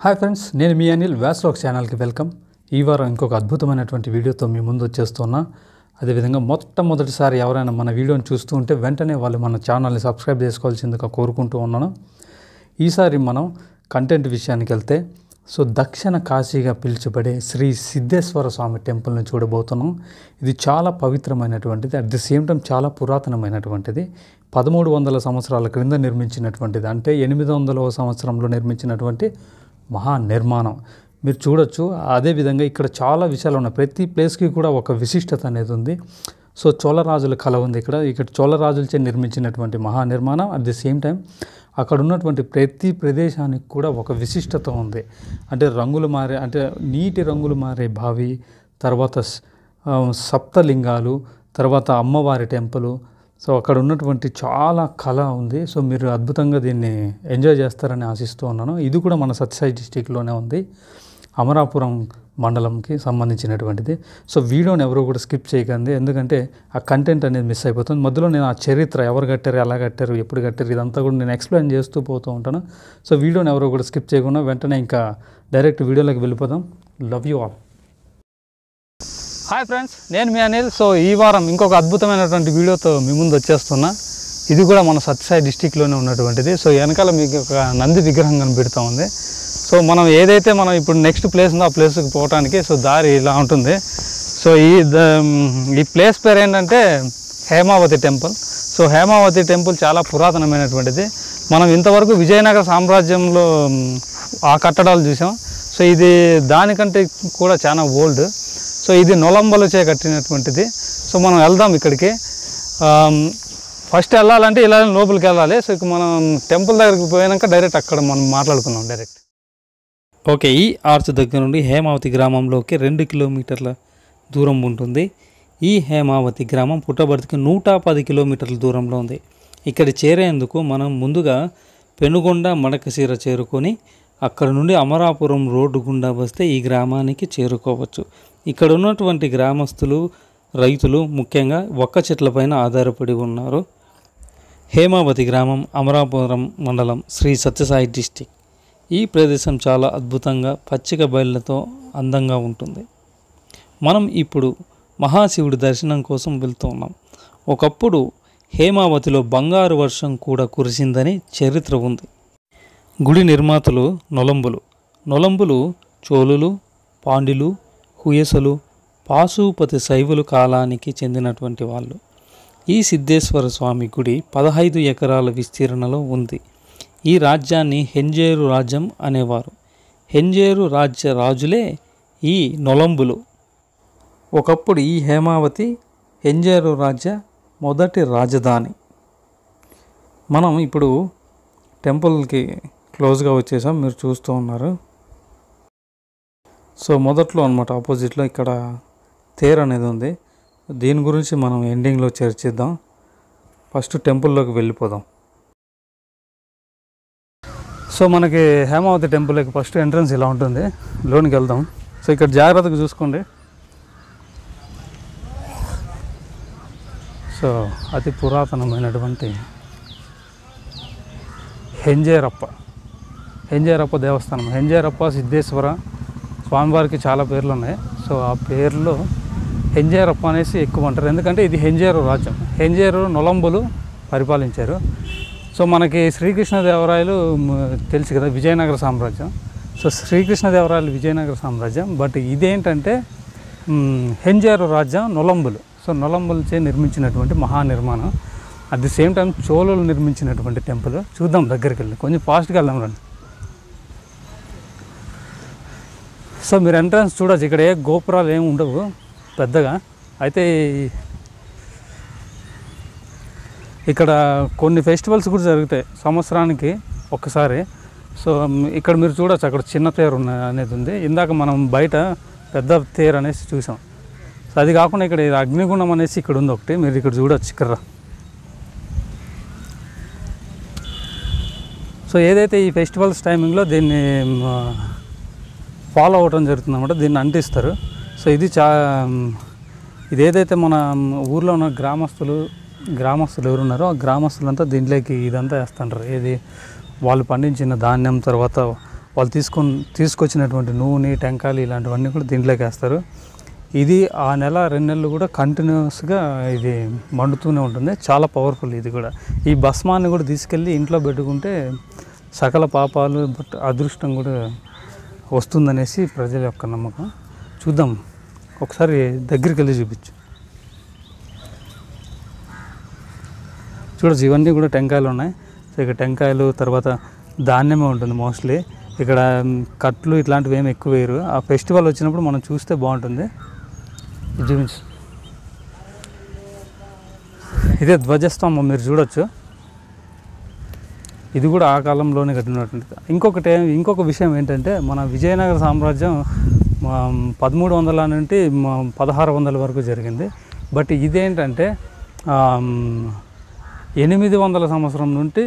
Hi friends, నేను మీ అనిల్ వ్యాస్లాగ్ ఛానల్కి welcome. ఈ వారం ఇంకొక అద్భుతమైనటువంటి వీడియోతో మీ ముందు వచ్చేస్తున్నా. అదేవిధంగా మొట్టమొదటిసారి ఎవరైనా మన వీడియోని చూస్తూ ఉంటే వెంటనే వాళ్ళు మన ఛానల్ని సబ్స్క్రైబ్ చేసుకోవాల్సిందిగా కోరుకుంటూ ఉన్నాను. ఈసారి మనం కంటెంట్ విషయానికి వెళ్తే దక్షిణ కాశీగా పిలుచబడే శ్రీ సిద్ధేశ్వర స్వామి టెంపుల్ని చూడబోతున్నాం. ఇది చాలా పవిత్రమైనటువంటిది, అట్ ది సేమ్ టైం చాలా పురాతనమైనటువంటిది. 1300 సంవత్సరాల క్రింద నిర్మించినటువంటిది, అంటే 800వ సంవత్సరంలో నిర్మించినటువంటి మహా నిర్మాణం మీరు చూడొచ్చు. అదేవిధంగా ఇక్కడ చాలా విషయాలు ఉన్నాయి. ప్రతి ప్లేస్కి కూడా ఒక విశిష్టత అనేది ఉంది. చోళరాజుల కళ ఉంది ఇక్కడ చోళరాజులచే నిర్మించినటువంటి మహా నిర్మాణం. అట్ ది సేమ్ టైం అక్కడ ఉన్నటువంటి ప్రతి ప్రదేశానికి కూడా ఒక విశిష్టత ఉంది. అంటే రంగులు మారే, అంటే నీటి రంగులు మారే బావి, తర్వాత సప్తలింగాలు, తర్వాత అమ్మవారి టెంపుల్. అక్కడ ఉన్నటువంటి చాలా కళ ఉంది. మీరు అద్భుతంగా దీన్ని ఎంజాయ్ చేస్తారని ఆశిస్తూ ఉన్నాను. ఇది కూడా మన సత్యసాయి డిస్టిక్లోనే ఉంది, అమరాపురం మండలంకి సంబంధించినటువంటిది. వీడియోని ఎవరు కూడా స్కిప్ చేయకండి, ఎందుకంటే ఆ కంటెంట్ అనేది మిస్ అయిపోతుంది. మధ్యలో నేను ఆ చరిత్ర, ఎవరు కట్టారు, ఎలా కట్టారు, ఎప్పుడు కట్టారు, ఇదంతా కూడా నేను ఎక్స్ప్లెయిన్ చేస్తూ పోతూ ఉంటాను. వీడియోని ఎవరు కూడా స్కిప్ చేయకుండా వెంటనే ఇంకా డైరెక్ట్ వీడియోలోకి వెళ్ళిపోదాం. Love you all. Hi friends, నేను మీ అనిల్. ఈ వారం ఇంకొక అద్భుతమైనటువంటి వీడియోతో మీ ముందు వచ్చేస్తున్నా. ఇది కూడా మన సత్యసాయి డిస్టిక్లోనే ఉన్నటువంటిది. వెనకాల మీకు ఒక నంది విగ్రహం కనిపెడుతూ ఉంది. మనం ఏదైతే మనం ఇప్పుడు నెక్స్ట్ ప్లేస్ ఉందో ఆ ప్లేస్కి పోవడానికి దారి ఇలా ఉంటుంది. ఈ ప్లేస్ పేరు ఏంటంటే హేమావతి టెంపుల్. హేమావతి టెంపుల్ చాలా పురాతనమైనటువంటిది. మనం ఇంతవరకు విజయనగర సామ్రాజ్యంలో ఆ కట్టడాలు చూసాం. ఇది దానికంటే కూడా చాలా ఓల్డ్. ఇది నొలంబలచే కట్టినటువంటిది. మనం వెళ్దాం ఇక్కడికి. ఫస్ట్ వెళ్ళాలంటే ఇలా లోపలికి వెళ్ళాలి. ఇక మనం టెంపుల్ దగ్గరికి పోయాక డైరెక్ట్ అక్కడ మనం మాట్లాడుకుందాం డైరెక్ట్. ఓకే, ఈ ఆర్చ్ దగ్గర నుండి హేమావతి గ్రామంలోకి 2 కిలోమీటర్ల దూరం ఉంటుంది. ఈ హేమావతి గ్రామం పుట్టబర్తికి 110 కిలోమీటర్ల దూరంలో ఉంది. ఇక్కడ చేరేందుకు మనం ముందుగా పెనుగొండ మడకశిర చేరుకొని అక్కడ నుండి అమరాపురం రోడ్డు గుండా వస్తే ఈ గ్రామానికి చేరుకోవచ్చు. ఇక్కడ ఉన్నటువంటి గ్రామస్తులు, రైతులు ముఖ్యంగా ఒక్క చెట్లపైన ఆధారపడి ఉన్నారు. హేమావతి గ్రామం అమరాపురం మండలం, శ్రీ సత్యసాయి డిస్టిక్. ఈ ప్రదేశం చాలా అద్భుతంగా పచ్చిక బయళ్ళతో అందంగా ఉంటుంది. మనం ఇప్పుడు మహాశివుడి దర్శనం కోసం వెళ్తూ ఉన్నాం. ఒకప్పుడు హేమావతిలో బంగారు వర్షం కూడా కురిసిందని చరిత్ర ఉంది. గుడి నిర్మాతలు నొలంబులు చోళులు, పాండ్యులు, హుయసలు, పాశుపతి శైవులు కాలానికి చెందినటువంటి వాళ్ళు. ఈ సిద్ధేశ్వర స్వామి గుడి 15 ఎకరాల విస్తీర్ణలో ఉంది. ఈ రాజ్యాన్ని హెంజేరు రాజ్యం అనేవారు. హెంజేరు రాజ్య రాజులే ఈ నొలంబులు. ఒకప్పుడు ఈ హేమావతి హెంజేరు రాజ్య మొదటి రాజధాని. మనం ఇప్పుడు టెంపుల్కి క్లోజ్గా వచ్చేసాం, మీరు చూస్తూ ఉన్నారు. మొదట్లో అనమాట ఆపోజిట్లో ఇక్కడ తేర్ అనేది ఉంది. దీని గురించి మనం ఎండింగ్లో చర్చిద్దాం. ఫస్ట్ టెంపుల్లోకి వెళ్ళిపోదాం. మనకి హేమావతి టెంపుల్కి ఫస్ట్ ఎంట్రన్స్ ఇలా ఉంటుంది. లోనికి వెళ్దాం. ఇక్కడ జాగ్రత్తగా చూసుకోండి. అతి పురాతనమైనటువంటి హెంజేరప్ప దేవస్థానం. హెంజేరప్ప సిద్ధేశ్వర స్వామివారికి చాలా పేర్లు ఉన్నాయి. ఆ పేర్లో హెంజేరప్ప అనేసి ఎక్కువ అంటారు, ఎందుకంటే ఇది హెంజేరు రాజ్యం. హెంజేరు నొలంబులు పరిపాలించారు. మనకి శ్రీకృష్ణదేవరాయలు తెలుసు కదా, విజయనగర సామ్రాజ్యం. శ్రీకృష్ణదేవరాయలు విజయనగర సామ్రాజ్యం. బట్ ఇదేంటంటే హెంజేరు రాజ్యం నొలంబులు. నొలంబులచే నిర్మించినటువంటి మహానిర్మాణం. అట్ ది సేమ్ టైం చోళులు నిర్మించినటువంటి టెంపుల్. చూద్దాం దగ్గరికి వెళ్ళి, కొంచెం ఫాస్ట్గా వెళ్దాం రండి. మీరు ఎంట్రన్స్ చూడవచ్చు. ఇక్కడ ఏ గోపురాలు ఏమి ఉండవు పెద్దగా. అయితే ఇక్కడ కొన్ని ఫెస్టివల్స్ కూడా జరుగుతాయి సంవత్సరానికి ఒక్కసారి. ఇక్కడ మీరు చూడవచ్చు, అక్కడ చిన్న తేరు అనేది ఉంది. ఇందాక మనం బయట పెద్ద తేరు అనేసి చూసాం. అది కాకుండా ఇక్కడ అగ్నిగుండం అనేసి ఇక్కడ ఉంది ఒకటి, మీరు ఇక్కడ చూడవచ్చు. ఇక్కడ ఏదైతే ఈ ఫెస్టివల్స్ టైమింగ్లో దీన్ని ఫాలో అవ్వడం జరుగుతుంది అన్నమాట, దీన్ని అంటిస్తారు. ఇది ఏదైతే మన ఊర్లో ఉన్న గ్రామస్తులు ఎవరున్నారో ఆ గ్రామస్తులంతా దీంట్లోకి ఇదంతా వేస్తుంటారు. ఏది వాళ్ళు పండించిన ధాన్యం, తర్వాత వాళ్ళు తీసుకొచ్చినటువంటి నూనె టెంకాయలు ఇలాంటివన్నీ కూడా దీంట్లోకి వేస్తారు. ఇది ఆ నెల 2 నెలలు కూడా కంటిన్యూస్గా ఇది మండుతూనే ఉంటుంది. చాలా పవర్ఫుల్ ఇది కూడా. ఈ భస్మాన్ని కూడా తీసుకెళ్ళి ఇంట్లో పెట్టుకుంటే సకల పాపాలు అదృష్టం కూడా వస్తుందనేసి ప్రజల యొక్క నమ్మకం. చూద్దాం, ఒకసారి దగ్గరికి వెళ్ళి చూపించు. చూడచ్చు, ఇవన్నీ కూడా టెంకాయలు ఉన్నాయి. సో ఇక్కడ టెంకాయలు, తర్వాత ధాన్యమే ఉంటుంది మోస్ట్లీ. ఇక్కడ కట్లు ఇట్లాంటివి ఏమి ఎక్కువ వేయరు. ఆ ఫెస్టివల్ వచ్చినప్పుడు మనం చూస్తే బాగుంటుంది. చూపించు. ఇదే ధ్వజస్తంభం, మీరు చూడొచ్చు. ఇది కూడా ఆ కాలంలోనే కట్టినటువంటిది. ఇంకొక విషయం ఏంటంటే, మన విజయనగర సామ్రాజ్యం 1300 నుండి 1600 వరకు జరిగింది. బట్ ఇదేంటంటే 800 సంవత్సరం నుండి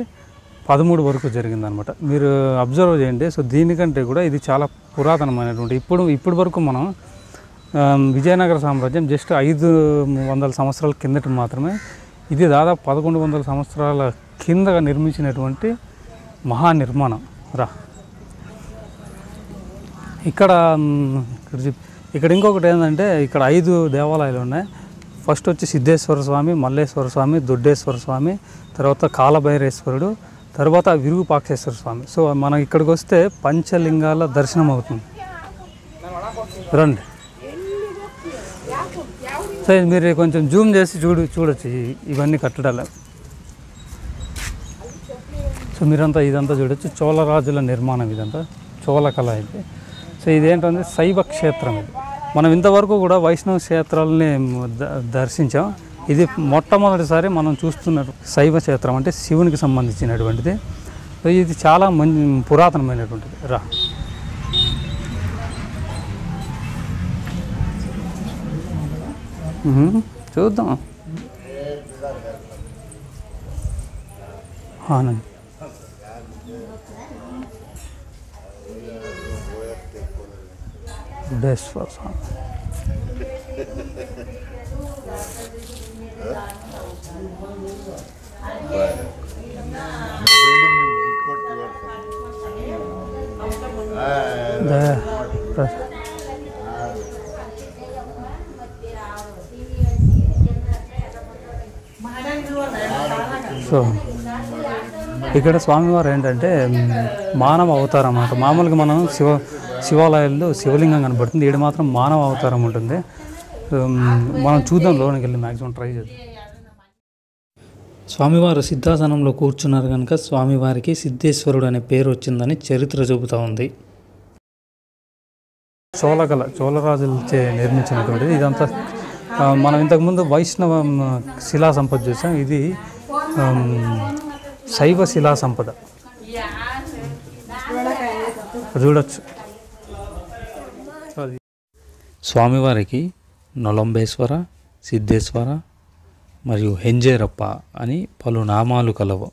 13 వరకు జరిగిందనమాట. మీరు అబ్జర్వ్ చేయండి. సో దీనికంటే కూడా ఇది చాలా పురాతనమైనటువంటి, ఇప్పుడు వరకు మనం విజయనగర సామ్రాజ్యం జస్ట్ 500 సంవత్సరాల కిందట మాత్రమే. ఇది దాదాపు 1100 సంవత్సరాల కింద నిర్మించినటువంటి మహానిర్మాణం. ఇక్కడ ఇంకొకటి ఏంటంటే, ఇక్కడ 5 దేవాలయాలు ఉన్నాయి. ఫస్ట్ వచ్చి సిద్ధేశ్వర స్వామి, మల్లేశ్వర స్వామి, దొడ్డేశ్వర స్వామి, తర్వాత కాలభైరేశ్వరుడు, తర్వాత విరూపాక్షేశ్వర స్వామి. సో మనం ఇక్కడికి వస్తే పంచలింగాల దర్శనం అవుతుంది. రండి. సో మీరు కొంచెం జూమ్ చేసి చూడొచ్చు ఇవన్నీ కట్టడాలు. సో ఇదంతా చూడొచ్చు. చోళరాజుల నిర్మాణం, ఇదంతా చోళకళ ఇది. సో ఇదేంటంటే శైవ క్షేత్రం. ఇది మనం ఇంతవరకు కూడా వైష్ణవ క్షేత్రాలని దర్శించాం. ఇది మొట్టమొదటిసారి మనం చూస్తున్న శైవ క్షేత్రం, అంటే శివునికి సంబంధించినటువంటిది. సో ఇది చాలా పురాతనమైనటువంటిది. చూద్దాం. ఆనంద్ బుద్ధేశ్వర స్వామి. సో ఇక్కడ స్వామివారు ఏంటంటే మానవ అవతారం అన్నమాట. మామూలుగా మనం శివాలయాల్లో శివలింగం కనబడుతుంది, ఈడ మాత్రం మానవ అవతారం ఉంటుంది. మనం చూద్దాం, లోనికి వెళ్ళి మ్యాక్సిమం ట్రై చేద్దాం. స్వామివారు సిద్ధాసనంలో కూర్చున్నారు కనుక స్వామివారికి సిద్ధేశ్వరుడు అనే పేరు వచ్చిందని చరిత్ర చెబుతూ ఉంది. చోళరాజులచే నిర్మించినటువంటిది ఇదంతా. మనం ఇంతకుముందు వైష్ణవ శిలా సంపద చూసాం, ఇది శైవ శిలా సంపద. చూడొచ్చు. స్వామివారికి నొలంబేశ్వర, సిద్ధేశ్వర మరియు హెంజేరప్ప అని పలు నామాలు కలవు.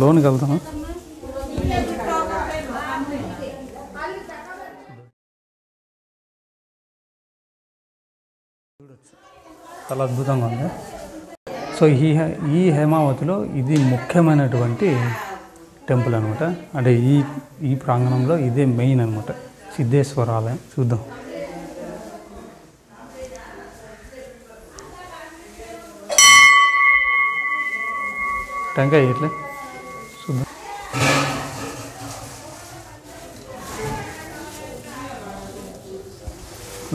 లోనికి వెళ్తాము. చాలా అద్భుతంగా ఉంది. సో ఈ హేమావతిలో ఇది ముఖ్యమైనటువంటి టెంపుల్ అనమాట. అంటే ఈ ప్రాంగణంలో ఇదే మెయిన్ అనమాట, సిద్ధేశ్వర ఆలయం. చూద్దాం. టెంకాయ ఇట్లే చూద్దాం.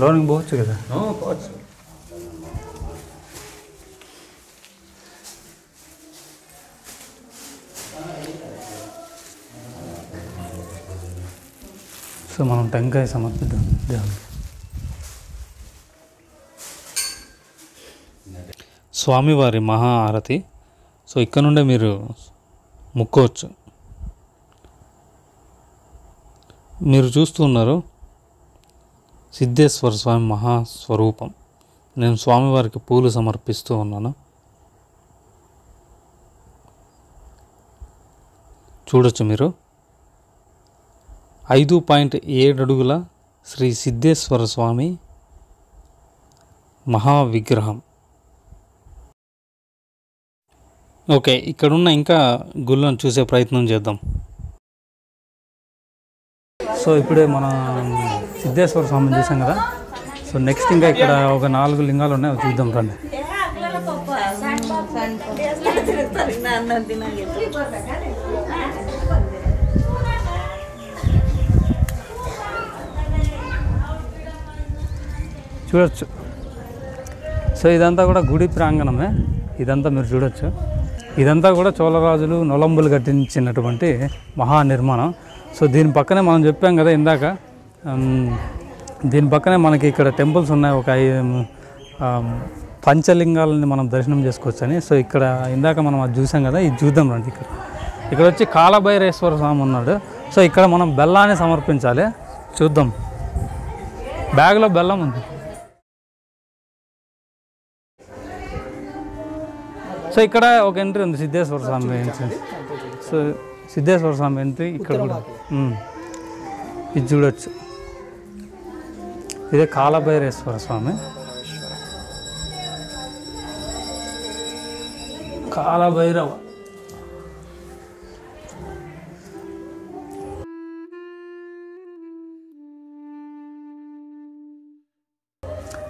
లోనికి పోవచ్చు కదా? పోవచ్చు. సో మనం టెంకాయ సమర్పిద్దాం దేవునికి. స్వామివారి మహా ఆరతి. సో ఇక్కడ నుండే మీరు ముక్కోవచ్చు. మీరు చూస్తున్నారు సిద్ధేశ్వర స్వామి మహాస్వరూపం. నేను స్వామివారికి పూలు సమర్పిస్తూ ఉన్నాను. చూడొచ్చు మీరు. 5.7 అడుగుల శ్రీ సిద్ధేశ్వర స్వామి మహావిగ్రహం. ఓకే, ఇక్కడున్న ఇంకా గుళ్ళను చూసే ప్రయత్నం చేద్దాం. సో ఇప్పుడే మన సిద్ధేశ్వర స్వామిని చూసాం కదా. సో నెక్స్ట్ ఇంకా ఇక్కడ ఒక 4 లింగాలు ఉన్నాయి, అవి చూద్దాం రండి. చూడొచ్చు. సో ఇదంతా కూడా గుడి ప్రాంగణమే, ఇదంతా మీరు చూడొచ్చు. ఇదంతా కూడా చోళరాజులు నొలంబులు కట్టించినటువంటి మహానిర్మాణం. సో దీని పక్కనే మనం చెప్పాం కదా ఇందాక, దీని పక్కనే మనకి ఇక్కడ టెంపుల్స్ ఉన్నాయి, ఒక పంచలింగాలని మనం దర్శనం చేసుకోవచ్చని. సో ఇక్కడ ఇందాక మనం అది చూసాం కదా, ఇది చూద్దాం రండి. ఇక్కడ వచ్చి కాలభైరేశ్వర స్వామి ఉన్నాడు. సో ఇక్కడ మనం బెల్లాన్ని సమర్పించాలి, చూద్దాం. బ్యాగ్లో బెల్లం ఉంది. సో ఇక్కడ ఒక ఎంట్రీ ఉంది, సిద్ధేశ్వర స్వామి ఎంట్రీ. సో సిద్ధేశ్వర స్వామి ఎంట్రీ ఇక్కడ కూడా ఇది చూడొచ్చు. ఇదే కాలభైరేశ్వర స్వామి. కాలభైరవ.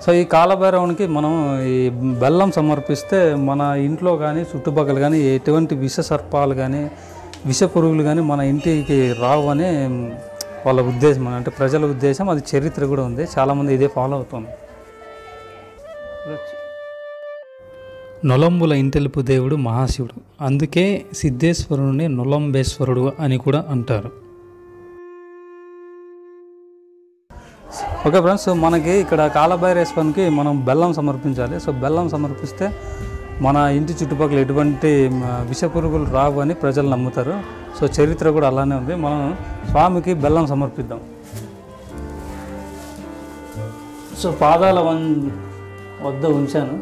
సో ఈ కాలభైరవునికి మనం ఈ బెల్లం సమర్పిస్తే మన ఇంట్లో కానీ చుట్టుపక్కల కానీ ఎటువంటి విష సర్పాలు కానీ విష పురుగులు కానీ మన ఇంటికి రావు అని వాళ్ళ ఉద్దేశం, అంటే ప్రజల ఉద్దేశం. అది చరిత్ర కూడా ఉంది, చాలామంది ఇదే ఫాలో అవుతుంది. నొలంబుల ఇంటెలుపు దేవుడు మహాశివుడు, అందుకే సిద్ధేశ్వరుని నొలంబేశ్వరుడు అని కూడా అంటారు. ఓకే ఫ్రెండ్స్, మనకి ఇక్కడ కాలభైరేశ్వరునికి మనం బెల్లం సమర్పించాలి. సో బెల్లం సమర్పిస్తే మన ఇంటి చుట్టుపక్కల ఎటువంటి విష పురుగులు రావు అని ప్రజలు నమ్ముతారు. సో చరిత్ర కూడా అలానే ఉంది. మనం స్వామికి బెల్లం సమర్పిద్దాం. సో పాదాల వద్ద ఉంచాను.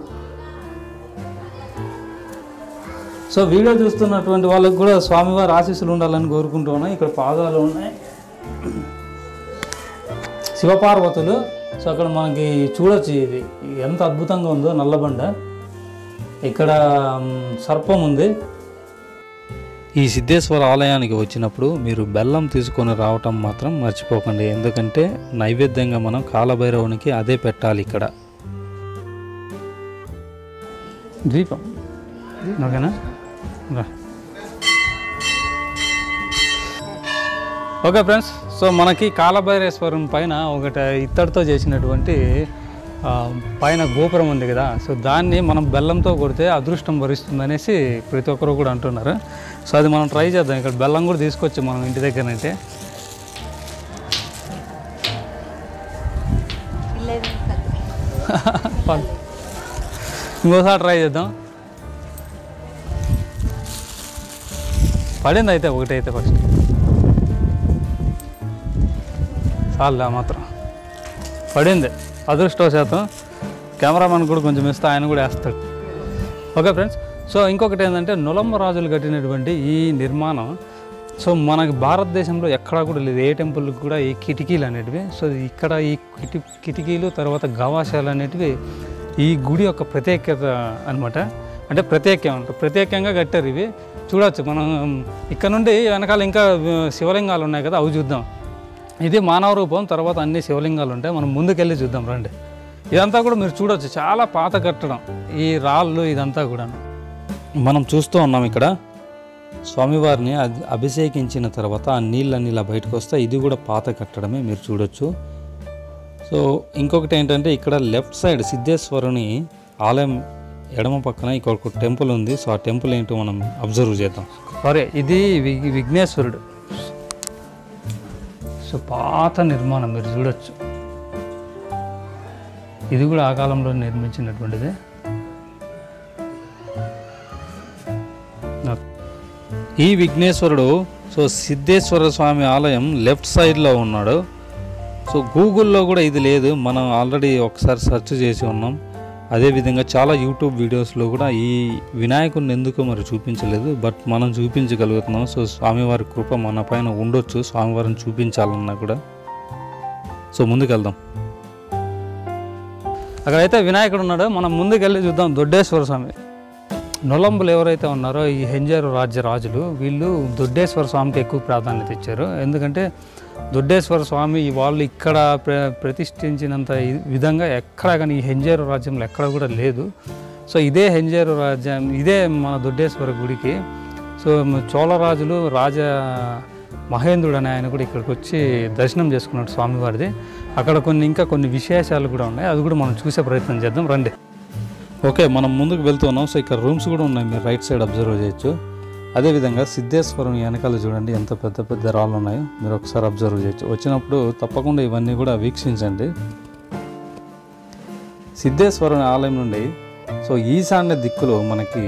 సో వీడియో చూస్తున్నటువంటి వాళ్ళకి కూడా స్వామివారి ఆశీస్సులు ఉండాలని కోరుకుంటూ ఉన్నాయి. ఇక్కడ పాదాలు ఉన్నాయి, శివపార్వతులు. సో అక్కడ మనకి చూడొచ్చు, ఇది ఎంత అద్భుతంగా ఉందో నల్లబండ. ఇక్కడ సర్పం ఉంది. ఈ సిద్ధేశ్వర ఆలయానికి వచ్చినప్పుడు మీరు బెల్లం తీసుకొని రావటం మాత్రం మర్చిపోకండి, ఎందుకంటే నైవేద్యంగా మనం కాలభైరవునికి అదే పెట్టాలి ఇక్కడ. దీపం ఓకేనా? ఓకే ఫ్రెండ్స్, సో మనకి కాలభైరేశ్వరం పైన ఒకటి ఇత్తడితో చేసినటువంటి పైన గోపురం ఉంది కదా. సో దాన్ని మనం బెల్లంతో కొడితే అదృష్టం వరిస్తుంది అనేసి ప్రతి ఒక్కరు కూడా అంటున్నారు. సో అది మనం ట్రై చేద్దాం. ఇక్కడ బెల్లం కూడా తీసుకొచ్చి మనం ఇంటి దగ్గరనైతే ఇంకోసారి ట్రై చేద్దాం. పడింది అయితే ఒకటైతే ఫస్ట్ చాలు, మాత్రం పడింది అదృష్టవశాతం. కెమెరామెన్ కూడా కొంచెం ఇస్తే ఆయన కూడా వేస్తాడు. ఓకే ఫ్రెండ్స్, సో ఇంకొకటి ఏంటంటే నొలంబ రాజులు కట్టినటువంటి ఈ నిర్మాణం సో మనకి భారతదేశంలో ఎక్కడా కూడా లేదు, ఏ టెంపుల్కి కూడా ఈ కిటికీలు అనేటివి. సో ఇక్కడ ఈ కిటికీలు తర్వాత గవాశాలు అనేటివి ఈ గుడి యొక్క ప్రత్యేకత అనమాట. అంటే ప్రత్యేకంగా కట్టారు ఇవి. చూడవచ్చు మనం ఇక్కడ నుండి వెనకాల ఇంకా శివలింగాలు ఉన్నాయి కదా, అవి చూద్దాం. ఇది మానవ రూపం, తర్వాత అన్ని శివలింగాలు ఉంటాయి. మనం ముందుకెళ్ళి చూద్దాం రండి. ఇదంతా కూడా మీరు చూడవచ్చు, చాలా పాత కట్టడం. ఈ రాళ్ళు ఇదంతా కూడా మనం చూస్తూ ఉన్నాం. ఇక్కడ స్వామివారిని అభిషేకించిన తర్వాత ఆ నీళ్ళన్నీ ఇలా బయటకు వస్తాయి. ఇది కూడా పాత కట్టడమే, మీరు చూడొచ్చు. సో ఇంకొకటి ఏంటంటే ఇక్కడ లెఫ్ట్ సైడ్ సిద్ధేశ్వరుని ఆలయం ఎడమ పక్కన ఇక్కడ ఒక టెంపుల్ ఉంది. సో ఆ టెంపుల్ ఏంటో మనం అబ్జర్వ్ చేద్దాం. సరే, ఇది విఘ్నేశ్వరుడు. సో పాత నిర్మాణం మీరు చూడొచ్చు. ఇది కూడా ఆ కాలంలో నిర్మించినటువంటిది. ఈ విఘ్నేశ్వరుడు సో సిద్ధేశ్వర స్వామి ఆలయం లెఫ్ట్ సైడ్లో ఉన్నాడు. సో గూగుల్లో కూడా ఇది లేదు, మనం ఆల్రెడీ ఒకసారి సెర్చ్ చేసి ఉన్నాం. అదేవిధంగా చాలా యూట్యూబ్ వీడియోస్లో కూడా ఈ వినాయకుడిని ఎందుకు మరి చూపించలేదు, బట్ మనం చూపించగలుగుతున్నాం. సో స్వామివారి కృప మన పైన ఉండొచ్చు, స్వామివారిని చూపించాలన్నా కూడా. సో ముందుకెళ్దాం. అక్కడైతే వినాయకుడు ఉన్నాడు, మనం ముందుకెళ్ళి చూద్దాం. దొడ్డేశ్వర స్వామి నొలంబులు ఎవరైతే ఉన్నారో ఈ హెంజేరు రాజ్య రాజులు వీళ్ళు దొడ్డేశ్వర స్వామికి ఎక్కువ ప్రాధాన్యత ఇచ్చారు. ఎందుకంటే దొడ్డేశ్వర స్వామి వాళ్ళు ఇక్కడ ప్రతిష్ఠించినంత విధంగా ఎక్కడా కానీ ఈ హెంజేరు రాజ్యంలో ఎక్కడ కూడా లేదు. సో ఇదే హెంజేరు రాజ్యం, ఇదే మన దొడ్డేశ్వర గుడికి సో చోళరాజులు మహేంద్రుడు అనే ఆయన కూడా ఇక్కడికి వచ్చి దర్శనం చేసుకున్నాడు స్వామివారిది. అక్కడ ఇంకా కొన్ని విశేషాలు కూడా ఉన్నాయి, అది కూడా మనం చూసే ప్రయత్నం చేద్దాం రండి. ఓకే, మనం ముందుకు వెళ్తున్నాం. సో ఇక్కడ రూమ్స్ కూడా ఉన్నాయి, మీరు రైట్ సైడ్ అబ్జర్వ్ చేయొచ్చు. అదేవిధంగా సిద్ధేశ్వరం వెనకాల చూడండి ఎంత పెద్ద పెద్ద రాళ్ళు ఉన్నాయో, మీరు ఒకసారి అబ్జర్వ్ చేయొచ్చు. వచ్చినప్పుడు తప్పకుండా ఇవన్నీ కూడా వీక్షించండి. సిద్ధేశ్వరం ఆలయం నుండి సో ఈశాన్య దిక్కులో మనకి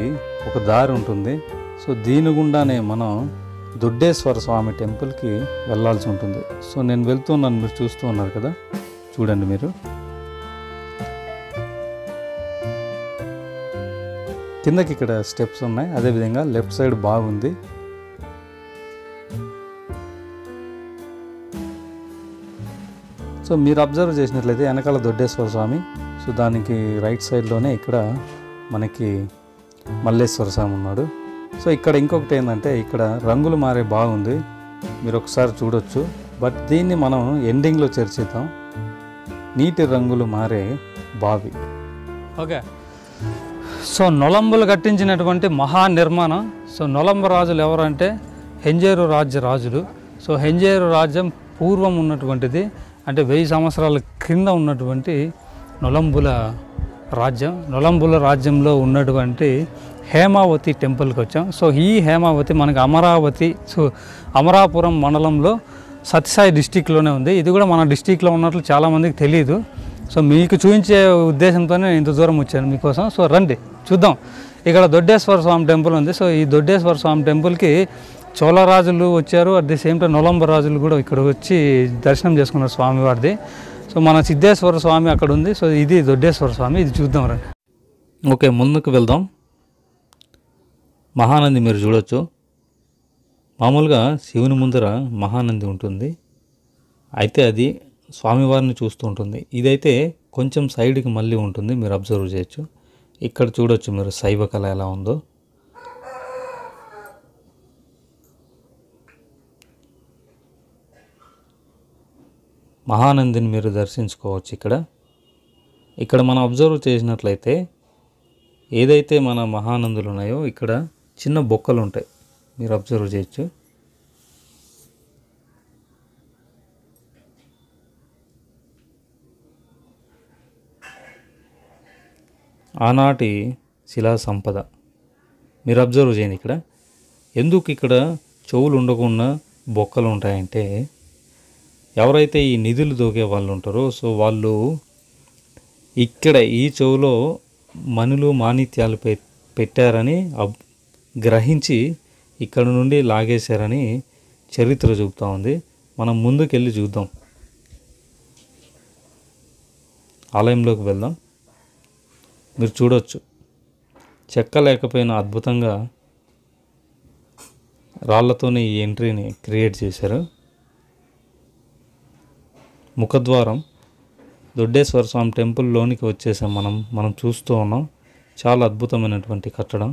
ఒక దారి ఉంటుంది. సో దీని గుండానే మనం దొడ్డేశ్వర స్వామి టెంపుల్కి వెళ్ళాల్సి ఉంటుంది. సో నేను వెళ్తున్నాను, మీరు చూస్తూ ఉన్నారు కదా, చూడండి మీరు. కిందకి ఇక్కడ స్టెప్స్ ఉన్నాయి, అదేవిధంగా లెఫ్ట్ సైడ్ బాగుంది. సో మీరు అబ్జర్వ్ చేసినట్లయితే వెనకాల దొడ్డేశ్వర స్వామి, సో దానికి రైట్ సైడ్లోనే ఇక్కడ మనకి మల్లేశ్వర స్వామి ఉన్నాడు. సో ఇక్కడ ఇంకొకటి ఏంటంటే ఇక్కడ రంగులు మారే బాగుంది, మీరు ఒకసారి చూడొచ్చు. బట్ దీన్ని మనం ఎండింగ్లో చర్చిద్దాం. నీటి రంగులు మారే బావి. ఓకే, సో నొలంబులు కట్టించినటువంటి మహానిర్మాణం. సో నొలంబ రాజులు ఎవరంటే హెంజేరు రాజ్య రాజులు. సో హెంజేరు రాజ్యం పూర్వం ఉన్నటువంటిది, అంటే 1000 సంవత్సరాల క్రింద ఉన్నటువంటి నొలంబుల రాజ్యం. నొలంబుల రాజ్యంలో ఉన్నటువంటి హేమావతి టెంపుల్కి వచ్చాం. సో ఈ హేమావతి మనకి అమరావతి, సో అమరాపురం మండలంలో సత్యసాయి డిస్టిక్లోనే ఉంది. ఇది కూడా మన డిస్టిక్లో ఉన్నట్లు చాలామందికి తెలియదు. సో మీకు చూపించే ఉద్దేశంతోనే ఇంత దూరం వచ్చాను మీకోసం. సో రండి చూద్దాం. ఇక్కడ దొడ్డేశ్వర స్వామి టెంపుల్ ఉంది. సో ఈ దొడ్డేశ్వర స్వామి టెంపుల్కి చోళరాజులు వచ్చారు, అట్ ది సేమ్ టైం నొలంబ రాజులు కూడా ఇక్కడ వచ్చి దర్శనం చేసుకున్నారు స్వామివారిది. సో మన సిద్ధేశ్వర స్వామి అక్కడ ఉంది. సో ఇది దొడ్డేశ్వర స్వామి, ఇది చూద్దాం రండి. ఓకే, ముందుకు వెళ్దాం. మహానంది మీరు చూడొచ్చు. మామూలుగా శివుని ముందర మహానంది ఉంటుంది, అయితే అది స్వామివారిని చూస్తూ ఉంటుంది. ఇదైతే కొంచెం సైడ్కి మళ్ళీ ఉంటుంది, మీరు అబ్జర్వ్ చేయొచ్చు. ఇక్కడ చూడొచ్చు మీరు శైవ కళ ఎలా ఉందో. మహానందిని మీరు దర్శించుకోవచ్చు. ఇక్కడ మనం అబ్జర్వ్ చేసినట్లయితే ఏదైతే మన మహానందులు ఉన్నాయో ఇక్కడ చిన్న బొక్కలు ఉంటాయి, మీరు అబ్జర్వ్ చేయొచ్చు. ఆనాటి శిలా సంపద మీరు అబ్జర్వ్ చేయండి. ఎందుకు ఇక్కడ చెవులు ఉండకుండా బొక్కలు ఉంటాయంటే ఎవరైతే ఈ నిధులు దోకే వాళ్ళు ఉంటారో సో వాళ్ళు ఇక్కడ ఈ చెవులో మనులు మాణిత్యాలు పెట్టారని గ్రహించి ఇక్కడ నుండి లాగేశారని చరిత్ర చెబుతూ ఉంది. మనం ముందుకెళ్ళి చూద్దాం, ఆలయంలోకి వెళ్దాం. మీరు చూడవచ్చు చెక్క లేకపోయినా అద్భుతంగా రాళ్లతోనే ఈ ఎంట్రీని క్రియేట్ చేశారు. ముఖద్వారం దొడ్డేశ్వర స్వామి టెంపుల్లోనికి వచ్చేసాం. మనం చూస్తూ ఉన్నాం. చాలా అద్భుతమైనటువంటి కట్టడం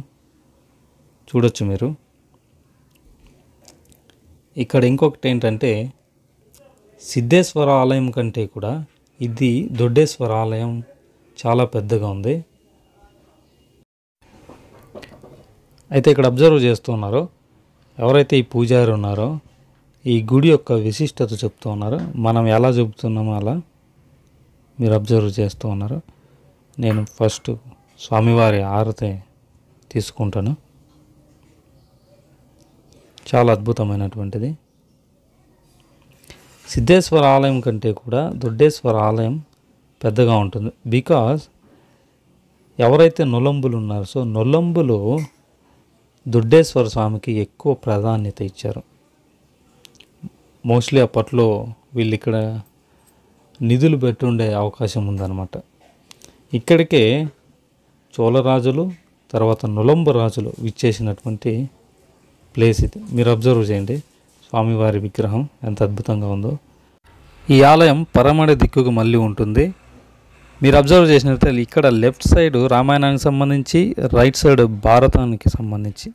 చూడొచ్చు మీరు. ఇక్కడ ఇంకొకటి ఏంటంటే సిద్ధేశ్వర ఆలయం కంటే కూడా ఇది దొడ్డేశ్వర ఆలయం చాలా పెద్దగా ఉంది. అయితే ఇక్కడ అబ్జర్వ్ చేస్తున్నారు ఎవరైతే ఈ పూజారి ఉన్నారో ఈ గుడి యొక్క విశిష్టత చెప్తూ ఉన్నారు. మనం ఎలా చెబుతున్నామో అలా మీరు అబ్జర్వ్ చేస్తూ ఉన్నారు. నేను ఫస్ట్ స్వామివారి ఆరతి తీసుకుంటాను. చాలా అద్భుతమైనటువంటిది. సిద్ధేశ్వర ఆలయం కంటే కూడా దొడ్డేశ్వర ఆలయం పెద్దగా ఉంటుంది. బికాజ్ ఎవరైతే నొలంబులు ఉన్నారో సో నొలంబులు దొడ్డేశ్వర స్వామికి ఎక్కువ ప్రాధాన్యత ఇచ్చారు. మోస్ట్లీ అప్పట్లో వీళ్ళు ఇక్కడ నిధులు పెట్టుండే అవకాశం ఉందన్నమాట. ఇక్కడికే చోళరాజులు తర్వాత నొలంబ రాజులు విచ్చేసినటువంటి ప్లేస్ ఇది. మీరు అబ్జర్వ్ చేయండి స్వామివారి విగ్రహం ఎంత అద్భుతంగా ఉందో. ఈ ఆలయం పరమడ దిక్కుకు మళ్ళీ ఉంటుంది. మీరు అబ్జర్వ్ చేసినట్లయితే ఇక్కడ లెఫ్ట్ సైడ్ రామాయణానికి సంబంధించి, రైట్ సైడ్ భారతానికి సంబంధించి,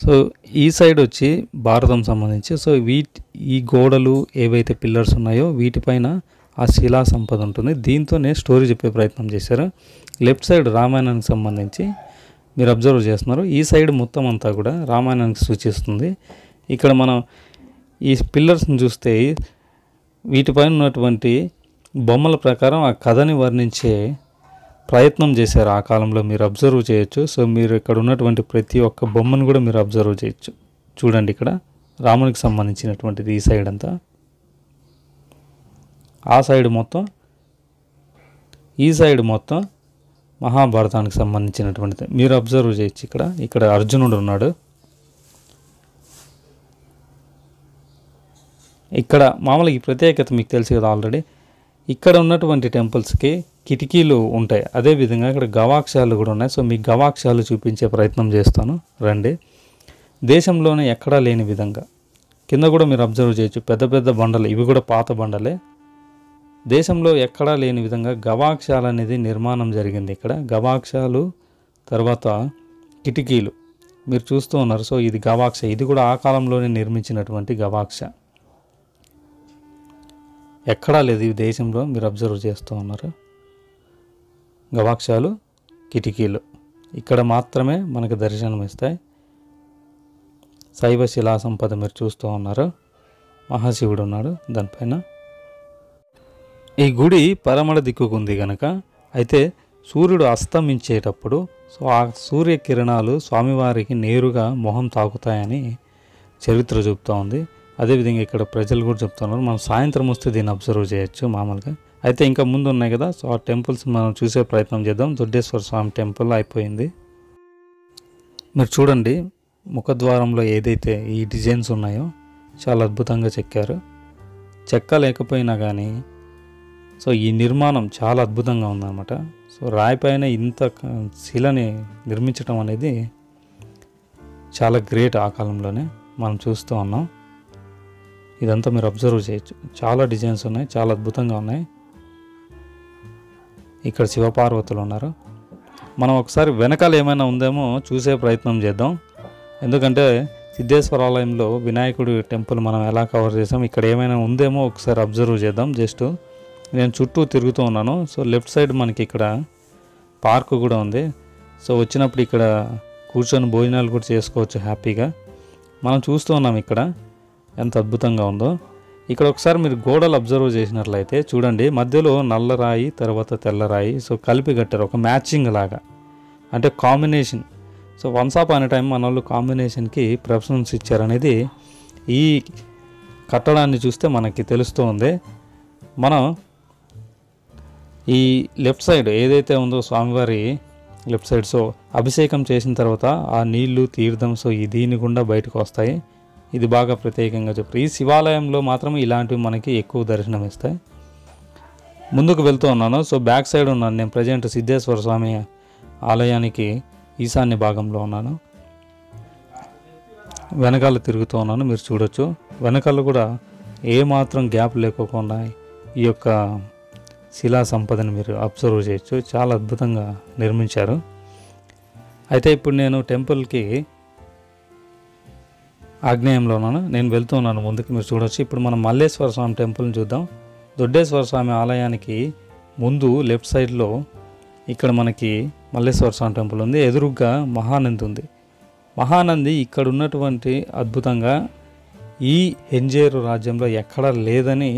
సో ఈ సైడ్ వచ్చి భారతం సంబంధించి. సో ఈ గోడలు ఏవైతే పిల్లర్స్ ఉన్నాయో వీటిపైన ఆ శిలా సంపద ఉంటుంది. దీంతోనే స్టోరీ చెప్పే ప్రయత్నం చేశారు. లెఫ్ట్ సైడ్ రామాయణానికి సంబంధించి మీరు అబ్జర్వ్ చేస్తున్నారు. ఈ సైడ్ మొత్తం అంతా కూడా రామాయణానికి సూచిస్తుంది. ఇక్కడ మనం ఈ పిల్లర్స్ని చూస్తే వీటిపైన ఉన్నటువంటి బొమ్మల ప్రకారం ఆ కథని వర్ణించే ప్రయత్నం చేశారు ఆ కాలంలో, మీరు అబ్జర్వ్ చేయొచ్చు. సో మీరు ఇక్కడ ఉన్నటువంటి ప్రతి ఒక్క బొమ్మను కూడా మీరు అబ్జర్వ్ చేయొచ్చు. చూడండి, ఇక్కడ రామునికి సంబంధించినటువంటిది ఈ సైడ్ అంతా, ఆ సైడ్ మొత్తం, ఈ సైడ్ మొత్తం మహాభారతానికి సంబంధించినటువంటిది మీరు అబ్జర్వ్ చేయొచ్చు. ఇక్కడ అర్జునుడు ఉన్నాడు. ఇక్కడ మామూలుగా ఈ ప్రత్యేకత మీకు తెలుసు కదా ఆల్రెడీ. ఇక్కడ ఉన్నటువంటి టెంపుల్స్కి కిటికీలు ఉంటాయి. అదేవిధంగా ఇక్కడ గవాక్షాలు కూడా ఉన్నాయి. సో మీకు గవాక్షాలు చూపించే ప్రయత్నం చేస్తాను, రండి. దేశంలోనే ఎక్కడా లేని విధంగా కింద కూడా మీరు అబ్జర్వ్ చేయొచ్చు. పెద్ద పెద్ద బండలు, ఇవి కూడా పాత బండలే. దేశంలో ఎక్కడా లేని విధంగా గవాక్షాలు అనేది నిర్మాణం జరిగింది. ఇక్కడ గవాక్షాలు, తర్వాత కిటికీలు మీరు చూస్తూ ఉన్నారు. సో ఇది గవాక్ష, ఇది కూడా ఆ కాలంలోనే నిర్మించినటువంటి గవాక్ష. ఎక్కడా లేదు ఈ దేశంలో, మీరు అబ్జర్వ్ చేస్తూ ఉన్నారు. గవాక్షాలు, కిటికీలు ఇక్కడ మాత్రమే మనకు దర్శనం ఇస్తాయి. శైవ శిలా సంపద మీరు చూస్తూ ఉన్నారు. మహాశివుడు ఉన్నాడు దానిపైన. ఈ గుడి పరమడ దిక్కుకు ఉంది కనుక, అయితే సూర్యుడు అస్తమించేటప్పుడు సో ఆ సూర్యకిరణాలు స్వామివారికి నేరుగా మొహం తాకుతాయని చరిత్ర చెబుతూ ఉంది. అదేవిధంగా ఇక్కడ ప్రజలు కూడా చెప్తున్నారు. మనం సాయంత్రం వస్తే దీన్ని అబ్జర్వ్ చేయొచ్చు మామూలుగా. అయితే ఇంకా ముందు ఉన్నాయి కదా, సో ఆ టెంపుల్స్ మనం చూసే ప్రయత్నం చేద్దాం. దొడ్డేశ్వర స్వామి టెంపుల్ అయిపోయింది. మీరు చూడండి, ముఖద్వారంలో ఏదైతే ఈ డిజైన్స్ ఉన్నాయో చాలా అద్భుతంగా చెక్కారు. చెక్కలేకపోయినా కానీ సో ఈ నిర్మాణం చాలా అద్భుతంగా ఉందన్నమాట. సో రాయిపైన ఇంత శిలని నిర్మించడం అనేది చాలా గ్రేట్. ఆ కాలంలోనే మనం చూస్తూ ఉన్నాం. ఇదంతా మీరు అబ్జర్వ్ చేయొచ్చు. చాలా డిజైన్స్ ఉన్నాయి, చాలా అద్భుతంగా ఉన్నాయి. ఇక్కడ శివపార్వతులు ఉన్నారు. మనం ఒకసారి వెనకాల ఏమైనా ఉందేమో చూసే ప్రయత్నం చేద్దాం. ఎందుకంటే సిద్ధేశ్వర ఆలయంలో వినాయకుడి టెంపుల్ మనం ఎలా కవర్ చేసాం, ఇక్కడ ఏమైనా ఉందేమో ఒకసారి అబ్జర్వ్ చేద్దాం. జస్ట్ నేను చుట్టూ తిరుగుతూ ఉన్నాను. సో లెఫ్ట్ సైడ్ మనకి ఇక్కడ పార్క్ కూడా ఉంది. సో వచ్చినప్పుడు ఇక్కడ కూర్చొని భోజనాలు కూడా చేసుకోవచ్చు హ్యాపీగా. మనం చూస్తూ ఉన్నాం ఇక్కడ ఎంత అద్భుతంగా ఉందో. ఇక్కడ ఒకసారి మీరు గోడలు అబ్జర్వ్ చేసినట్లయితే చూడండి, మధ్యలో నల్లరాయి తర్వాత తెల్లరాయి సో కలిపి కట్టారు, ఒక మ్యాచింగ్ లాగా, అంటే combination. So once upon a time మన వాళ్ళు కాంబినేషన్కి ప్రిఫరెన్స్ ఇచ్చారనేది ఈ కట్టడాన్ని చూస్తే మనకి తెలుస్తూ ఉంది. మనం ఈ లెఫ్ట్ సైడ్ ఏదైతే ఉందో స్వామివారి లెఫ్ట్ సైడ్, సో అభిషేకం చేసిన తర్వాత ఆ నీళ్లు తీర్థం సో ఈ దీని గుండా బయటకు వస్తాయి. ఇది బాగా ప్రత్యేకంగా చెప్పారు. ఈ శివాలయంలో మాత్రం ఇలాంటివి మనకి ఎక్కువ దర్శనం ఇస్తాయి. ముందుకు వెళ్తూ ఉన్నాను. సో బ్యాక్ సైడ్ ఉన్నాను నేను. ప్రజెంట్ సిద్ధేశ్వర స్వామి ఆలయానికి ఈశాన్య భాగంలో ఉన్నాను. వెనకాల తిరుగుతూ ఉన్నాను. మీరు చూడొచ్చు, వెనకాల కూడా ఏమాత్రం గ్యాప్ లేకోకుండా ఈ యొక్క శిలా సంపదని మీరు అబ్జర్వ్ చేయొచ్చు. చాలా అద్భుతంగా నిర్మించారు. అయితే ఇప్పుడు నేను టెంపుల్కి ఆగ్నేయంలో ఉన్నాను. నేను వెళ్తూ ఉన్నాను ముందుకు, మీరు చూడవచ్చు. ఇప్పుడు మనం మల్లేశ్వర స్వామి టెంపుల్ని చూద్దాం. దొడ్డేశ్వర స్వామి ఆలయానికి ముందు లెఫ్ట్ సైడ్లో ఇక్కడ మనకి మల్లేశ్వర స్వామి టెంపుల్ ఉంది. ఎదురుగ్గా మహానంది ఉంది. మహానంది ఇక్కడ ఉన్నటువంటి అద్భుతంగా ఈ హెంజేరు రాజ్యంలో ఎక్కడా లేదని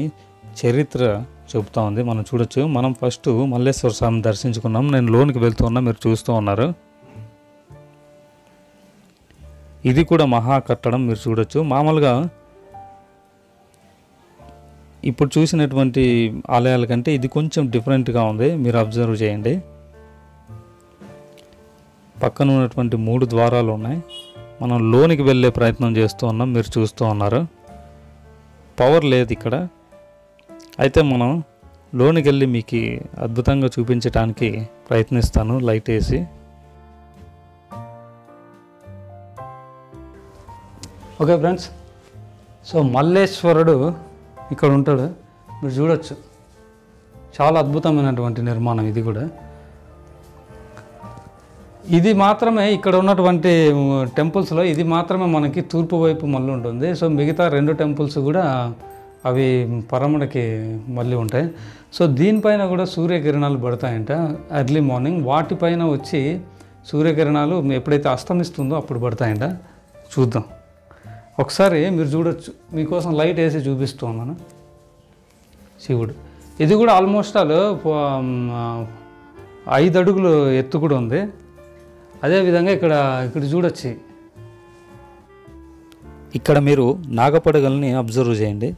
చరిత్ర చెబుతూ ఉంది. మనం చూడొచ్చు. మనం ఫస్ట్ మల్లేశ్వర స్వామిని దర్శించుకున్నాం. నేను లోనికి వెళ్తూ ఉన్నా, మీరు చూస్తూ ఉన్నారు. ఇది కూడా మహా కట్టడం మీరు చూడొచ్చు. మామూలుగా ఇప్పుడు చూసినటువంటి ఆలయాల కంటే ఇది కొంచెం డిఫరెంట్గా ఉంది, మీరు అబ్జర్వ్ చేయండి. పక్కన ఉన్నటువంటి 3 ద్వారాలు ఉన్నాయి. మనం లోనికి వెళ్ళే ప్రయత్నం చేస్తూ ఉన్నాం, మీరు చూస్తూ ఉన్నారు. పవర్ లేదు ఇక్కడ. అయితే మనం లోనికి వెళ్ళి మీకు అద్భుతంగా చూపించడానికి ప్రయత్నిస్తాను లైట్ వేసి. ఓకే ఫ్రెండ్స్, సో మల్లేశ్వరుడు ఇక్కడ ఉంటాడు, మీరు చూడొచ్చు. చాలా అద్భుతమైనటువంటి నిర్మాణం ఇది కూడా. ఇది మాత్రమే ఇక్కడ ఉన్నటువంటి టెంపుల్స్లో ఇది మాత్రమే మనకి తూర్పు వైపు మళ్ళీ ఉంటుంది. సో మిగతా 2 టెంపుల్స్ కూడా అవి పరమడకి మళ్ళీ ఉంటాయి. సో దీనిపైన కూడా సూర్యకిరణాలు పడతాయంట ఎర్లీ మార్నింగ్. వాటిపైన వచ్చి సూర్యకిరణాలు ఎప్పుడైతే అస్తమిస్తుందో అప్పుడు పడతాయంట. చూద్దాం ఒకసారి, మీరు చూడొచ్చు. మీకోసం లైట్ వేసి చూపిస్తూ ఉన్నాను. శివుడు ఇది కూడా ఆల్మోస్ట్ ఆల్ 5 అడుగులు ఎత్తు కూడా ఉంది. అదేవిధంగా ఇక్కడ చూడొచ్చు. ఇక్కడ మీరు నాగపడగల్ని అబ్జర్వ్ చేయండి.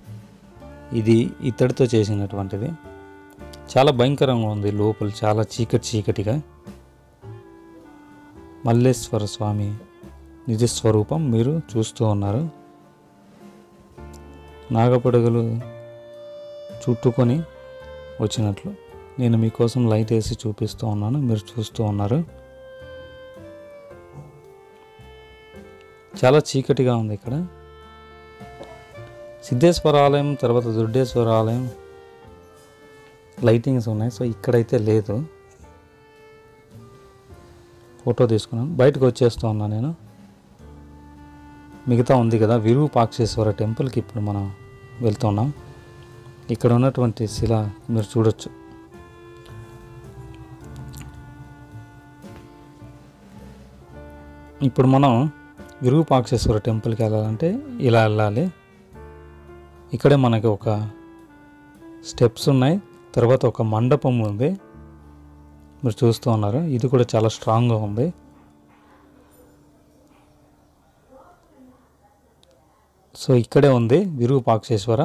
ఇది ఇత్తడితో చేసినటువంటిది. చాలా భయంకరంగా ఉంది. లోపల చాలా చీకటిగా. మల్లేశ్వర స్వామి నిజ స్వరూపం మీరు చూస్తూ ఉన్నారు. నాగపడగలు చుట్టుకొని వచ్చినట్లు నేను మీకోసం లైట్ వేసి చూపిస్తూ ఉన్నాను, మీరు చూస్తూ ఉన్నారు. చాలా చీకటిగా ఉంది. ఇక్కడ సిద్ధేశ్వర ఆలయం తర్వాత దుర్డేశ్వర ఆలయం లైటింగ్స్ ఉన్నాయి. సో ఇక్కడైతే లేదు. ఫోటో తీసుకున్నాను, బయటకు వచ్చేస్తూ ఉన్నాను నేను. మిగతా ఉంది కదా విరూపాక్షేశ్వర టెంపుల్కి ఇప్పుడు మనం వెళ్తున్నాం. ఇక్కడ ఉన్నటువంటి శిల మీరు చూడొచ్చు. ఇప్పుడు మనం విరూపాక్షేశ్వర టెంపుల్కి వెళ్ళాలంటే ఇలా వెళ్ళాలి. ఇక్కడే మనకి ఒక స్టెప్స్ ఉన్నాయి, తర్వాత ఒక మండపం ఉంది, మీరు చూస్తూ ఉన్నారు. ఇది కూడా చాలా స్ట్రాంగ్గా ఉంది. సో ఇక్కడే ఉంది విరూపాక్షేశ్వర.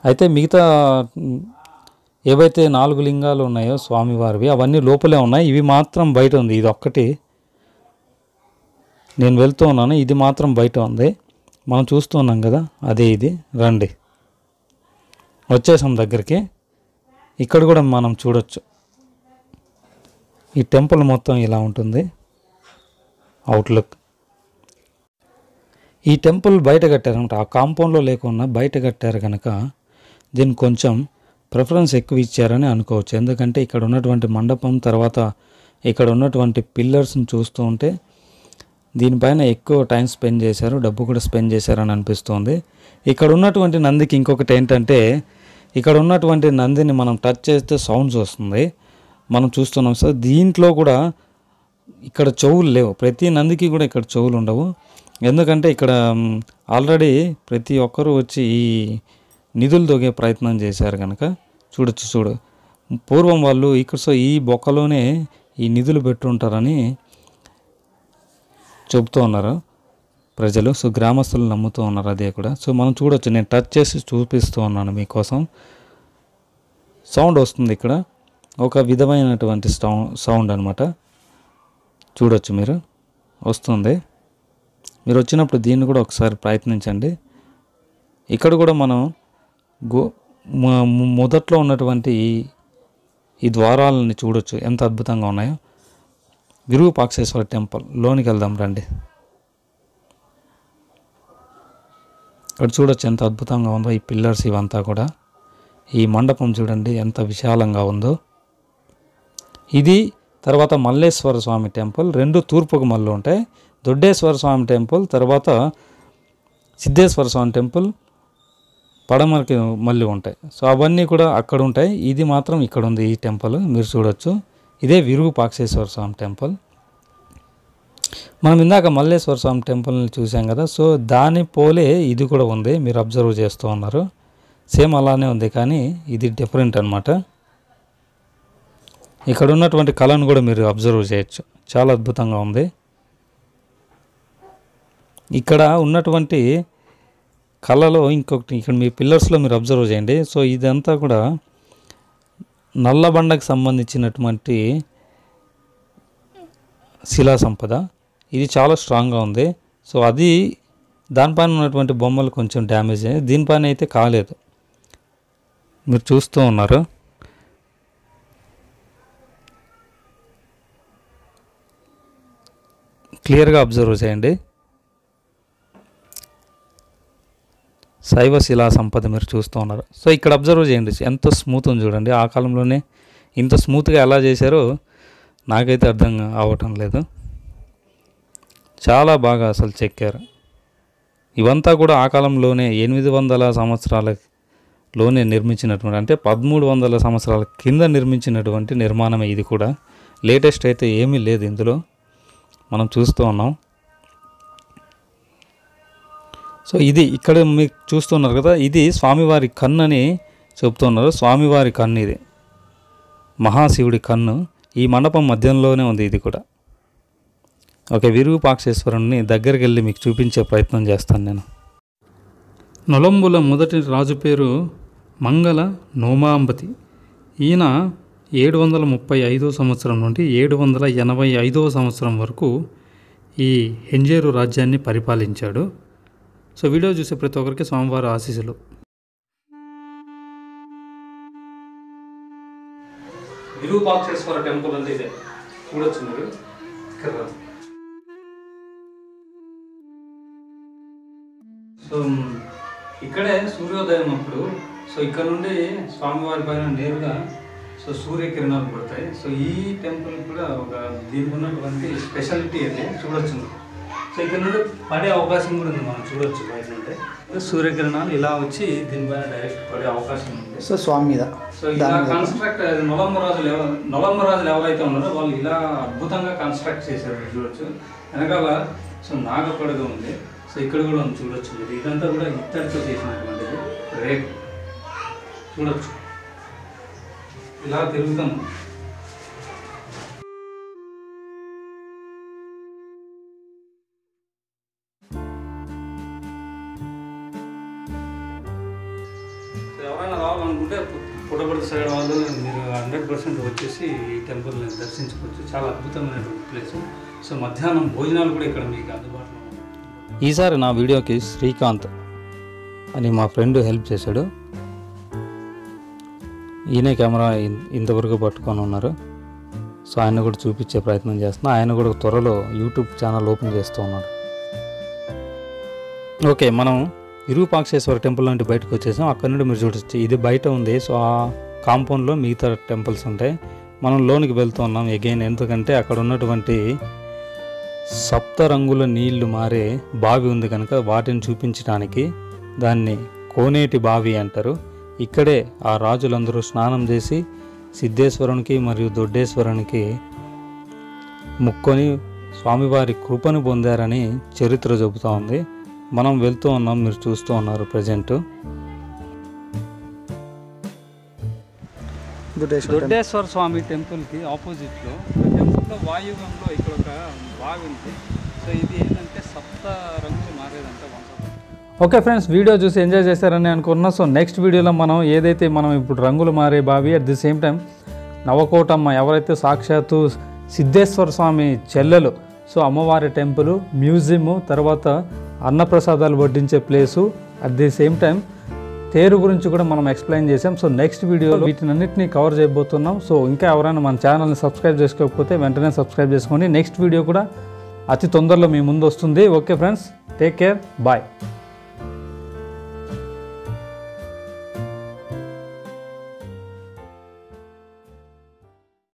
అయితే మిగతా ఏవైతే 4 లింగాలు ఉన్నాయో స్వామివారివి అవన్నీ లోపలే ఉన్నాయి. ఇవి మాత్రం బయట ఉంది. ఇది ఒక్కటి నేను వెళ్తూ ఉన్నాను, ఇది మాత్రం బయట ఉంది. మనం చూస్తూ ఉన్నాం కదా, అదే ఇది. రండి, వచ్చేసాం దగ్గరికి. ఇక్కడ కూడా మనం చూడొచ్చు. ఈ టెంపుల్ మొత్తం ఇలా ఉంటుంది అవుట్లుక్. ఈ టెంపుల్ బయట కట్టారనమాట, ఆ కాంపౌండ్లో లేకుండా బయట కట్టారు కనుక దీనికి కొంచెం ప్రిఫరెన్స్ ఎక్కువ ఇచ్చారని అనుకోవచ్చు. ఎందుకంటే ఇక్కడ ఉన్నటువంటి మండపం తర్వాత ఇక్కడ ఉన్నటువంటి పిల్లర్స్ని చూస్తూ ఉంటే దీనిపైన ఎక్కువ టైం స్పెండ్ చేశారు, డబ్బు కూడా స్పెండ్ చేశారని అనిపిస్తుంది. ఇక్కడ ఉన్నటువంటి నందికి ఇంకొకటి ఏంటంటే, ఇక్కడ ఉన్నటువంటి నందిని మనం టచ్ చేస్తే సౌండ్స్ వస్తుంది, మనం చూస్తున్నాం. సో దీంట్లో కూడా ఇక్కడ చెవులు లేవు. ప్రతి నందికి కూడా ఇక్కడ చెవులు ఉండవు. ఎందుకంటే ఇక్కడ ఆల్రెడీ ప్రతి ఒక్కరూ వచ్చి ఈ నిధులు దొగే ప్రయత్నం చేశారు కనుక చూడు పూర్వం వాళ్ళు ఇక్కడ సో ఈ బొక్కలోనే ఈ నిధులు పెట్టుంటారని చెబుతూ ఉన్నారు ప్రజలు. సో గ్రామస్తులు నమ్ముతూ ఉన్నారు అదే కూడా. సో మనం చూడొచ్చు, నేను టచ్ చేసి చూపిస్తూ ఉన్నాను మీకోసం. సౌండ్ వస్తుంది ఇక్కడ, ఒక విధమైనటువంటి సౌండ్ అనమాట. చూడొచ్చు మీరు, వస్తుంది. మీరు వచ్చినప్పుడు దీన్ని కూడా ఒకసారి ప్రయత్నించండి. ఇక్కడ కూడా మనం మొదట్లో ఉన్నటువంటి ఈ ద్వారాలని చూడొచ్చు, ఎంత అద్భుతంగా ఉన్నాయో. విరూపాక్షేశ్వర టెంపుల్ లోనికి వెళ్దాం రండి. ఇక్కడ చూడొచ్చు ఎంత అద్భుతంగా ఉందో ఈ పిల్లర్స్ ఇవంతా కూడా. ఈ మండపం చూడండి ఎంత విశాలంగా ఉందో. ఇది తర్వాత మల్లేశ్వర స్వామి టెంపుల్, 2 తూర్పుకు మళ్ళీ ఉంటాయి. దొడ్డేశ్వర స్వామి టెంపుల్ తర్వాత సిద్ధేశ్వర స్వామి టెంపుల్ పడమరకి మళ్ళీ ఉంటాయి. సో అవన్నీ కూడా అక్కడ ఉంటాయి. ఇది మాత్రం ఇక్కడ ఉంది ఈ టెంపుల్, మీరు చూడొచ్చు. ఇదే విరూపాక్షేశ్వర స్వామి టెంపుల్. మనం ఇందాక మల్లేశ్వర స్వామి టెంపుల్ని చూసాం కదా, సో దాని పోలే ఇది కూడా ఉంది, మీరు అబ్జర్వ్ చేస్తూ ఉన్నారు. సేమ్ అలానే ఉంది, కానీ ఇది డిఫరెంట్ అనమాట. ఇక్కడ ఉన్నటువంటి కళను కూడా మీరు అబ్జర్వ్ చేయొచ్చు, చాలా అద్భుతంగా ఉంది. ఇక్కడ ఉన్నటువంటి కళలో ఇంకొకటి, ఇక్కడ మీ పిల్లర్స్లో మీరు అబ్జర్వ్ చేయండి. సో ఇదంతా కూడా నల్లబండకు సంబంధించినటువంటి శిలా సంపద. ఇది చాలా స్ట్రాంగ్గా ఉంది. సో అది దానిపైన ఉన్నటువంటి బొమ్మలు కొంచెం డ్యామేజ్ అయ్యాయి, దీనిపైన అయితే కాలేదు, మీరు చూస్తూ ఉన్నారు. క్లియర్గా అబ్జర్వ్ చేయండి. శైవ శిలా సంపద మీరు చూస్తూ ఉన్నారు. సో ఇక్కడ అబ్జర్వ్ చేయండి, ఎంత స్మూత్ ఉంది చూడండి. ఆ కాలంలోనే ఇంత స్మూత్గా ఎలా చేశారో నాకైతే అర్థం అవ్వటం లేదు. చాలా బాగా అసలు చెక్కారు. ఇవంతా కూడా ఆ కాలంలోనే 800 సంవత్సరాలలోనే నిర్మించినటువంటి, అంటే 1300 సంవత్సరాల కింద నిర్మించినటువంటి నిర్మాణమే ఇది కూడా. లేటెస్ట్ అయితే ఏమీ లేదు ఇందులో, మనం చూస్తూ ఉన్నాం. సో ఇది ఇక్కడ మీకు చూస్తున్నారు కదా, ఇది స్వామివారి కన్ను అని చెప్తున్నారు. స్వామివారి కన్ను ఇది, మహాశివుడి కన్ను. ఈ మండపం మధ్యంలోనే ఉంది ఇది కూడా. ఓకే, విరూపాక్షేశ్వరుని దగ్గరికి వెళ్ళి మీకు చూపించే ప్రయత్నం చేస్తాను నేను. నొలంబుల మొదటి రాజు పేరు మంగళ నోమాంబతి. ఈయన 735 సంవత్సరం నుండి 785 సంవత్సరం వరకు ఈ హెంజేరు రాజ్యాన్ని పరిపాలించాడు. సో వీడియో చూసే ప్రతి ఒక్కరికి స్వామివారి ఆశీస్సులు. విరూపాక్షేశ్వర టెంపుల్ అంటే ఇదే, చూడొచ్చు మీరు. సో ఇక్కడే సూర్యోదయం అప్పుడు, సో ఇక్కడ నుండి స్వామివారి పైన నేరుగా సో సూర్యకిరణాలు పడతాయి. సో ఈ టెంపుల్ కూడా ఒక దీనికి ఉన్నటువంటి స్పెషాలిటీ అది, చూడొచ్చు. సో ఇక్కడ నుండి పడే అవకాశం కూడా ఉంది, మనం చూడొచ్చు బయట నుండి. సూర్యకిరణాలు ఇలా వచ్చి దీనిపైన డైరెక్ట్ పడే అవకాశం ఉంది. సో స్వామి మీద సో ఇలా కన్స్ట్రక్ట్, నొలంబ రాజులు ఎవరైతే ఉన్నారో వాళ్ళు ఇలా అద్భుతంగా కన్స్ట్రక్ట్ చేశారు. చూడొచ్చు వెనకాల సో నాగపడగ ఉంది. సో ఇక్కడ కూడా ఉంది, చూడొచ్చు. ఇదంతా కూడా ఇత్తడితో చేసినటువంటిది రేక్, చూడొచ్చు. ఇలా తిరుగుతాం. ఎవరైనా రావాలనుకుంటే పుట్టపర్తి సైడ్ వాళ్ళు మీరు 100% వచ్చేసి ఈ టెంపుల్ని దర్శించుకోవచ్చు. చాలా అద్భుతమైనటువంటి ప్లేస్. సో మధ్యాహ్నం భోజనాలు కూడా ఇక్కడ మీకు అందుబాటులో ఉన్నాయి. ఈసారి నా వీడియోకి శ్రీకాంత్ అని మా ఫ్రెండ్ హెల్ప్ చేశాడు. ఈయనే కెమెరా ఇంతవరకు పట్టుకొని ఉన్నారు. సో ఆయన కూడా చూపించే ప్రయత్నం చేస్తున్నా. ఆయన కూడా త్వరలో యూట్యూబ్ ఛానల్ ఓపెన్ చేస్తూ ఉన్నాడు. ఓకే, మనం విరూపాక్షేశ్వర టెంపుల్ నుండి బయటకు వచ్చేసాం. అక్కడ నుండి మీరు చూడొచ్చు, ఇది బయట ఉంది. సో ఆ కాంపౌండ్లో మిగతా టెంపుల్స్ ఉంటాయి. మనం లోనికి వెళ్తూ ఉన్నాం అగైన్, ఎందుకంటే అక్కడ ఉన్నటువంటి సప్త రంగుల నీళ్లు మారే బావి ఉంది కనుక వాటిని చూపించడానికి. దాన్ని కోనేటి బావి అంటారు. ఇక్కడే ఆ రాజులందరూ స్నానం చేసి సిద్ధేశ్వరునికి మరియు దొడ్డేశ్వరునికి ముక్కొని స్వామివారి కృపను పొందారని చరిత్ర చెబుతూ ఉంది. మనం వెళ్తూ ఉన్నాం, మీరు చూస్తూ ఉన్నారు ప్రజెంట్. దొడ్డేశ్వర స్వామి టెంపుల్కి ఆపోజిట్లో టెంపుల్లో వాయువ్యంలో ఇక్కడ ఒక బావి ఉంది. సో ఇది ఏంటంటే సప్త రంగులు మారేదంటే. ఓకే ఫ్రెండ్స్, వీడియో చూసి ఎంజాయ్ చేశారని అనుకున్నా. సో నెక్స్ట్ వీడియోలో మనం ఏదైతే మనం ఇప్పుడు రంగులు మారే బావి, అట్ ది సేమ్ టైం నవకోటమ్మ ఎవరైతే సాక్షాత్తు సిద్ధేశ్వర స్వామి చెల్లెలు, సో అమ్మవారి టెంపుల్, మ్యూజియము, తర్వాత అన్నప్రసాదాలు వడ్డించే place, at the same time తేరు గురించి కూడా మనం ఎక్స్ప్లెయిన్ చేసాం. సో నెక్స్ట్ వీడియోలో వీటినన్నింటినీ కవర్ చేయబోతున్నాం. సో ఇంకా ఎవరైనా మన ఛానల్ని సబ్స్క్రైబ్ చేసుకోకపోతే వెంటనే సబ్స్క్రైబ్ చేసుకోండి. నెక్స్ట్ వీడియో కూడా అతి తొందరలో మీ ముందు వస్తుంది. Okay friends, take care, bye.